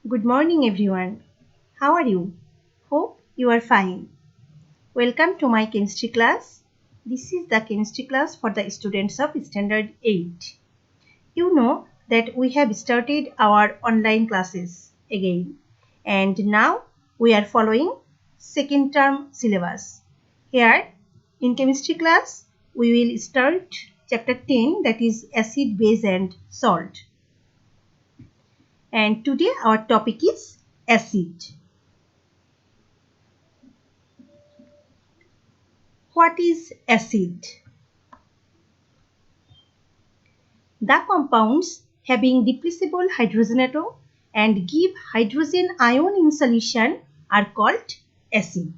Good morning, everyone. How are you? Hope you are fine. Welcome to my chemistry class. This is the chemistry class for the students of Standard 8. You know that we have started our online classes again, and now we are following second term syllabus. Here in chemistry class, we will start chapter 10, that is acid, base and salt. And today our topic is acid. What is acid? The compounds having replaceable hydrogen atom and give hydrogen ion in solution are called acid.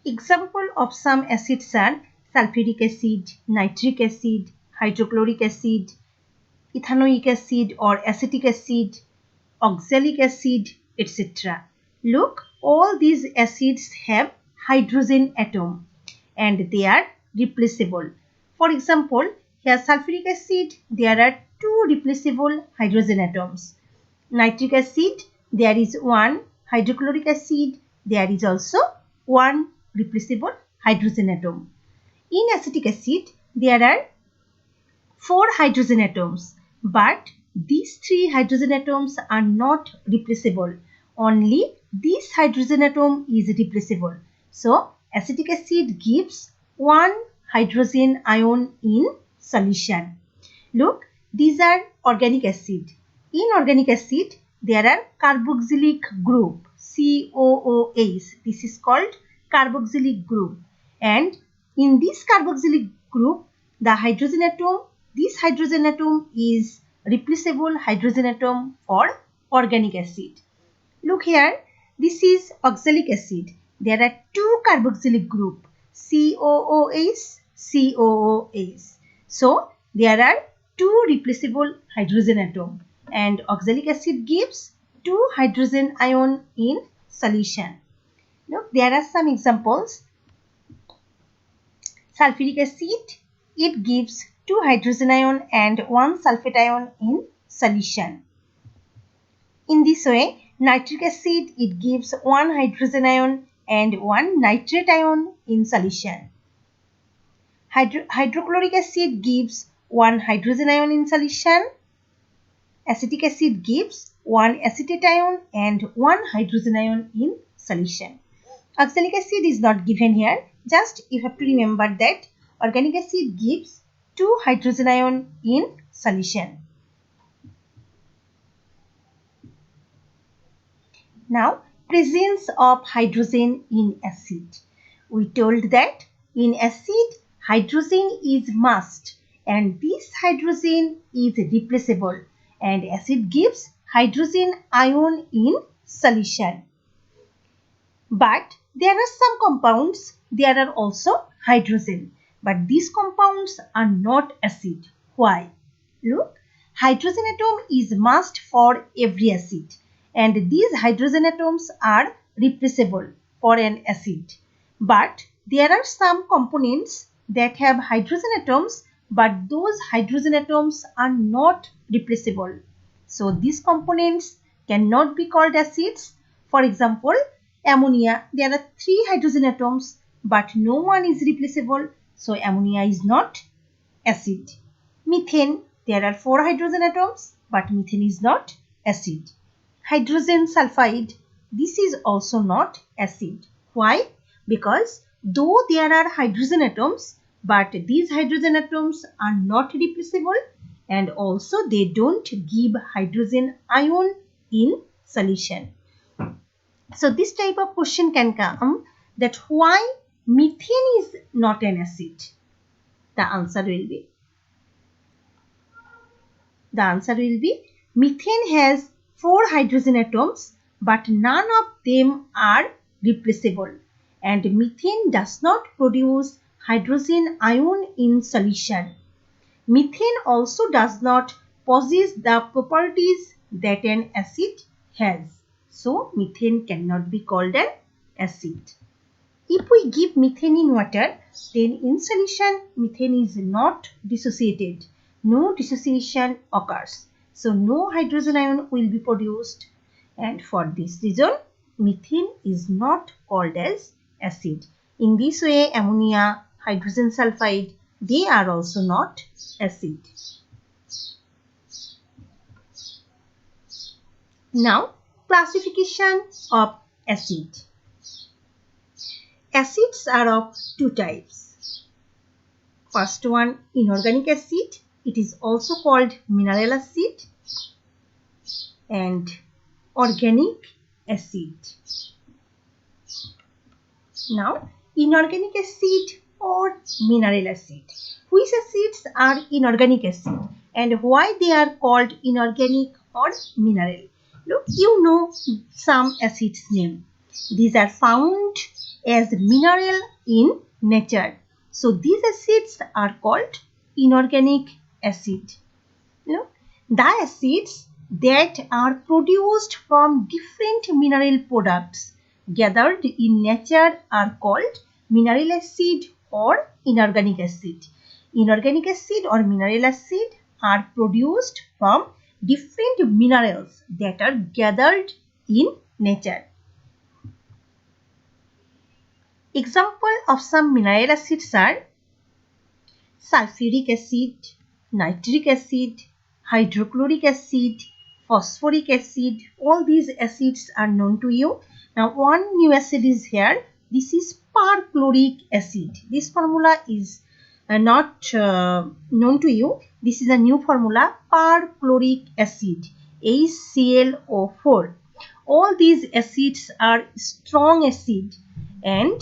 Example of some acids are sulfuric acid, nitric acid, hydrochloric acid, ethanoic acid or acetic acid, oxalic acid, etc. Look, all these acids have hydrogen atom and they are replaceable. For example, here sulfuric acid, there are two replaceable hydrogen atoms. Nitric acid, there is one. Hydrochloric acid, there is also one replaceable hydrogen atom. In acetic acid, there are four hydrogen atoms, but these three hydrogen atoms are not replaceable. Only this hydrogen atom is replaceable. So, acetic acid gives one hydrogen ion in solution. Look, these are organic acid. In organic acid, there are carboxylic group, COOH. This is called carboxylic group. And in this carboxylic group, the hydrogen atom, this hydrogen atom is replaceable hydrogen atom for organic acid. Look here, this is oxalic acid. There are two carboxylic group, COOH, COOH. So, there are two replaceable hydrogen atom and oxalic acid gives two hydrogen ion in solution. Look, there are some examples. Sulfuric acid, it gives two hydrogen ion and one sulfate ion in solution. In this way, nitric acid, it gives one hydrogen ion and one nitrate ion in solution. Hydrochloric acid gives one hydrogen ion in solution. Acetic acid gives one acetate ion and one hydrogen ion in solution. Oxalic acid is not given here. Just you have to remember that organic acid gives two hydrogen ion in solution. Now, presence of hydrogen in acid. We told that in acid, hydrogen is must and this hydrogen is replaceable and acid gives hydrogen ion in solution. But there are some compounds, there are also hydrogen. But these compounds are not acid. Why? Look, hydrogen atom is must for every acid. And these hydrogen atoms are replaceable for an acid. But there are some components that have hydrogen atoms, but those hydrogen atoms are not replaceable. So these components cannot be called acids. For example, ammonia, there are three hydrogen atoms, but no one is replaceable. So ammonia is not acid. Methane, there are four hydrogen atoms, but methane is not acid. Hydrogen sulfide, this is also not acid. Why? Because though there are hydrogen atoms, but these hydrogen atoms are not replaceable and also they don't give hydrogen ion in solution. So this type of question can come that why methane is not an acid. The answer will be methane has four hydrogen atoms, but none of them are replaceable and methane does not produce hydrogen ion in solution. Methane also does not possess the properties that an acid has. So methane cannot be called an acid. If we give methane in water, then in solution methane is not dissociated. No dissociation occurs. So no hydrogen ion will be produced, and for this reason methane is not called as acid. In this way, ammonia, hydrogen sulfide, they are also not acid. Now, classification of acid. Acids are of two types. First one, inorganic acid. It is also called mineral acid, and organic acid. Now, inorganic acid or mineral acid. Which acids are inorganic acid and why they are called inorganic or mineral? Look, you know some acids name. These are found as mineral in nature. So these acids are called inorganic acid. Look, the acids that are produced from different mineral products gathered in nature are called mineral acid or inorganic acid. Inorganic acid or mineral acid are produced from different minerals that are gathered in nature. Example of some mineral acids are sulfuric acid, nitric acid, hydrochloric acid, phosphoric acid. All these acids are known to you. Now one new acid is here. This is perchloric acid. This formula is not known to you. This is a new formula, perchloric acid, HClO4. All these acids are strong acid, and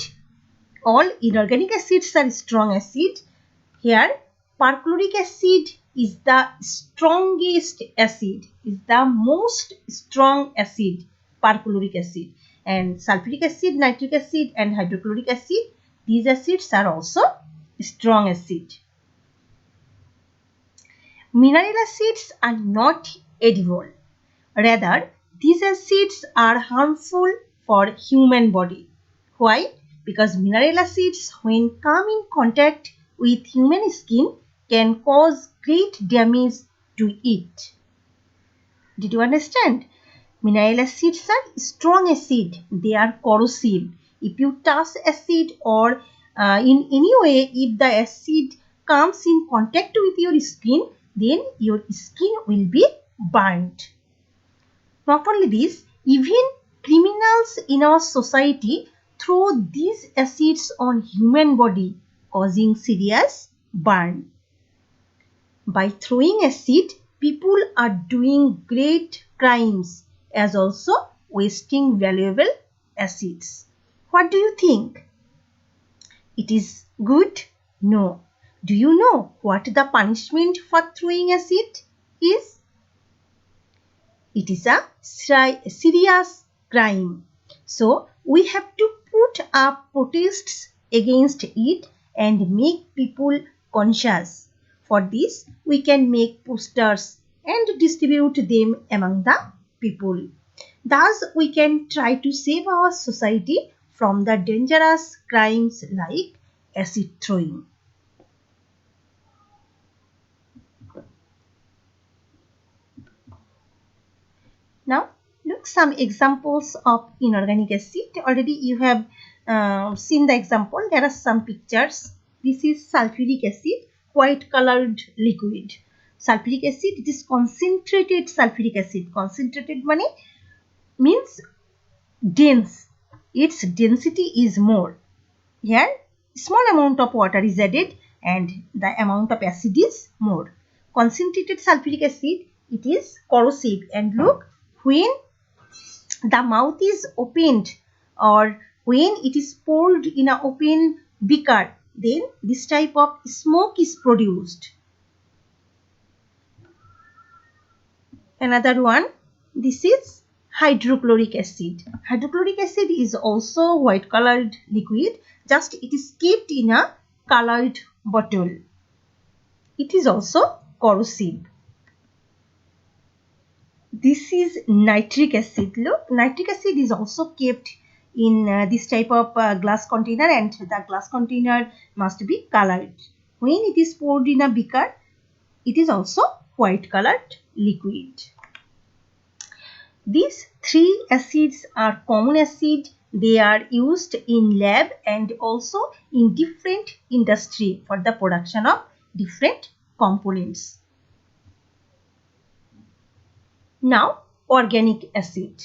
all inorganic acids are strong acid. Here, perchloric acid is the strongest acid, is the most strong acid, perchloric acid. And sulfuric acid, nitric acid and hydrochloric acid, these acids are also strong acid. Mineral acids are not edible. Rather, these acids are harmful for human body. Why? Because mineral acids, when come in contact with human skin, can cause great damage to it. Did you understand? Mineral acids are strong acid. They are corrosive. If you touch acid or in any way, if the acid comes in contact with your skin, then your skin will be burnt. Not only this, even criminals in our society throw these acids on human body, causing serious burn. By throwing acid, people are doing great crimes as also wasting valuable acids. What do you think? It is good? No. Do you know what the punishment for throwing acid is? It is a serious crime. So we have to put up protests against it and make people conscious. For this, we can make posters and distribute them among the people. Thus, we can try to save our society from the dangerous crimes like acid throwing. Now, look some examples of inorganic acid. Already you have seen the example. There are some pictures. This is sulfuric acid, white colored liquid. Sulfuric acid, it is concentrated sulfuric acid. Concentrated means dense. Its density is more. Here, small amount of water is added and the amount of acid is more. Concentrated sulfuric acid, it is corrosive, and look, when the mouth is opened or when it is poured in an open beaker, then this type of smoke is produced. Another one, this is hydrochloric acid. Hydrochloric acid is also white colored liquid, just it is kept in a colored bottle. It is also corrosive. This is nitric acid. Look, nitric acid is also kept in this type of glass container, and the glass container must be colored. When it is poured in a beaker, it is also white colored liquid. These three acids are common acid. They are used in lab and also in different industry for the production of different components. Now, organic acid.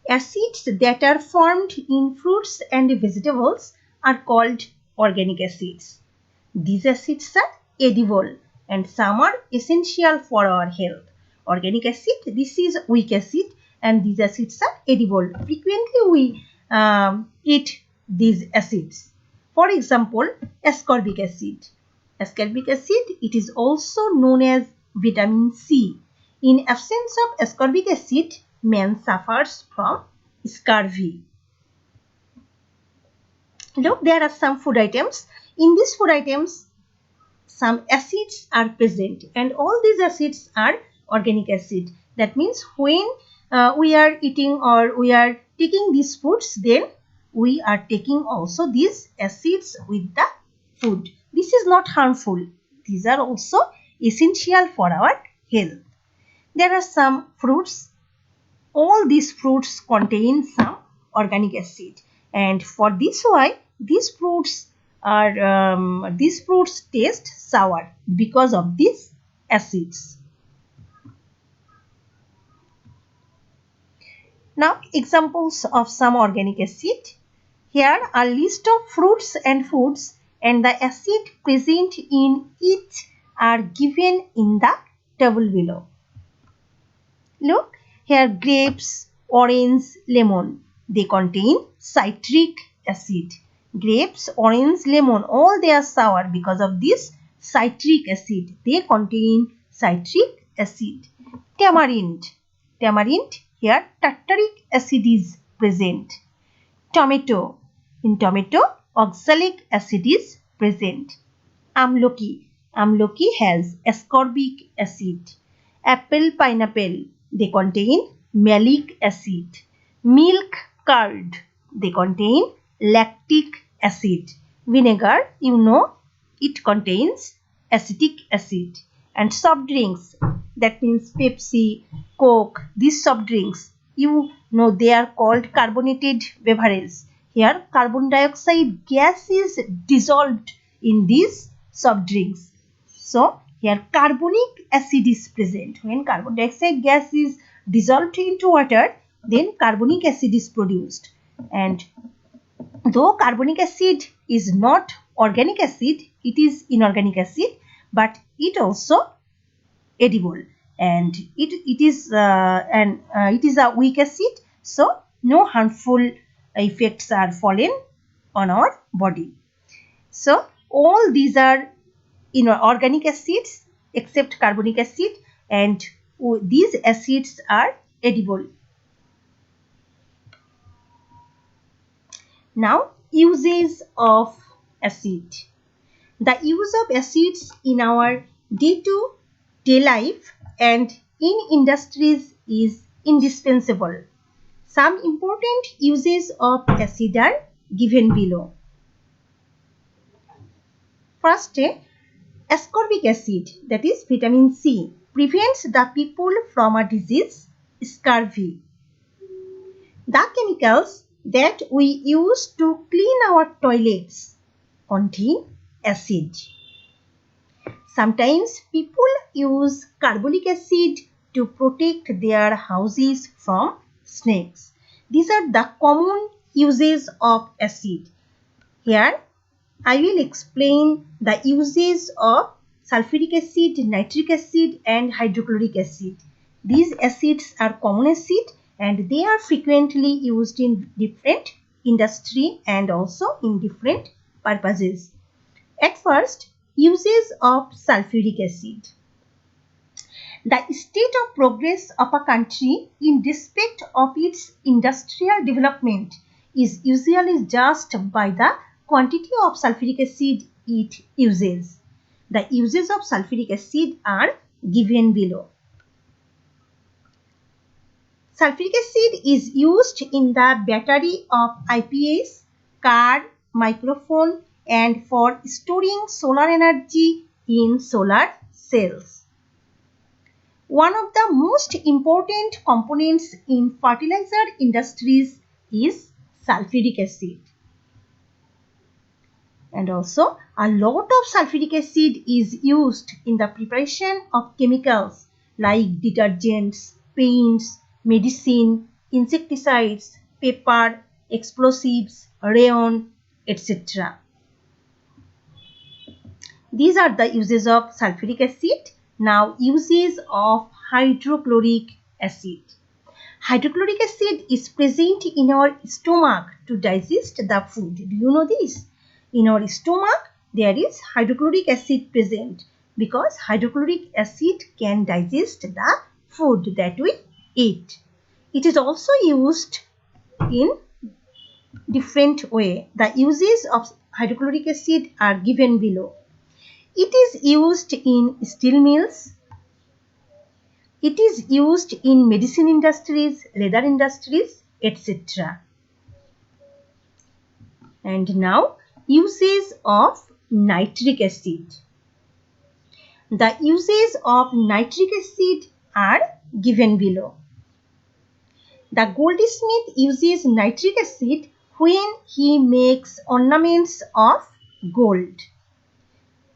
Acids that are formed in fruits and vegetables are called organic acids. These acids are edible and some are essential for our health. Organic acid, this is weak acid and these acids are edible. Frequently we eat these acids. For example, ascorbic acid. Ascorbic acid, it is also known as vitamin C. In absence of ascorbic acid, man suffers from scurvy. Look, there are some food items. In these food items, some acids are present and all these acids are organic acid. That means when we are eating or we are taking these foods, then we are taking also these acids with the food. This is not harmful. These are also essential for our health. There are some fruits. All these fruits contain some organic acid, and for this why these fruits taste sour because of these acids. Now, examples of some organic acid. Here are list of fruits and foods, and the acid present in each are given in the table below. Look, here grapes, orange, lemon. They contain citric acid. Grapes, orange, lemon, all they are sour because of this citric acid. They contain citric acid. Tamarind. Tamarind, here tartaric acid is present. Tomato. In tomato, oxalic acid is present. Amloki. Amloki has ascorbic acid. Apple, pineapple, they contain malic acid. Milk, curd, they contain lactic acid. Vinegar, you know, it contains acetic acid. And soft drinks, that means Pepsi, Coke, these soft drinks, you know, they are called carbonated beverages. Here, carbon dioxide gas is dissolved in these soft drinks. So, here carbonic acid is present. When carbon dioxide gas is dissolved into water, then carbonic acid is produced. And though carbonic acid is not organic acid, it is inorganic acid, but it also edible, and it is a weak acid, so no harmful effects are fallen on our body. So all these are organic acids except carbonic acid, and these acids are edible. Now, uses of acid. The use of acids in our day-to-day life and in industries is indispensable. Some important uses of acid are given below. First, ascorbic acid, that is vitamin C, prevents the people from a disease, scurvy. The chemicals that we use to clean our toilets contain acid. Sometimes people use carbolic acid to protect their houses from snakes. These are the common uses of acid. Here I will explain the uses of sulfuric acid, nitric acid and hydrochloric acid. These acids are common acid and they are frequently used in different industry and also in different purposes. At first, uses of sulfuric acid. The state of progress of a country in respect of its industrial development is usually judged by the quantity of sulfuric acid it uses. The uses of sulfuric acid are given below. Sulfuric acid is used in the battery of IPS, car, microphone and for storing solar energy in solar cells. One of the most important components in fertilizer industries is sulfuric acid. And also, a lot of sulfuric acid is used in the preparation of chemicals like detergents, paints, medicine, insecticides, paper, explosives, rayon, etc. These are the uses of sulfuric acid. Now, uses of hydrochloric acid. Hydrochloric acid is present in our stomach to digest the food. Do you know this? In our stomach, there is hydrochloric acid present because hydrochloric acid can digest the food that we eat. It is also used in different way. The uses of hydrochloric acid are given below. It is used in steel mills. It is used in medicine industries, leather industries, etc. And now, uses of nitric acid. The uses of nitric acid are given below. The goldsmith uses nitric acid when he makes ornaments of gold.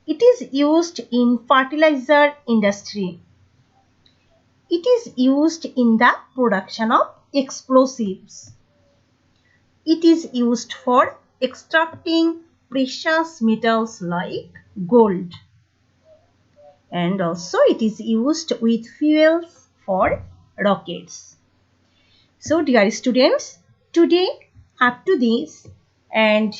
It is used in fertilizer industry. It is used in the production of explosives. It is used for extracting precious metals like gold. And also it is used with fuels for rockets. So dear students, today up to this, and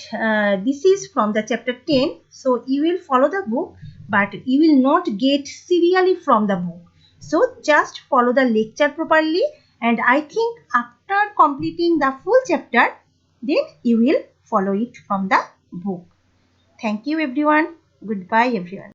this is from the chapter 10. So you will follow the book, but you will not get serially from the book. So just follow the lecture properly, and I think after completing the full chapter, then you will follow it from the book. Thank you everyone. Goodbye everyone.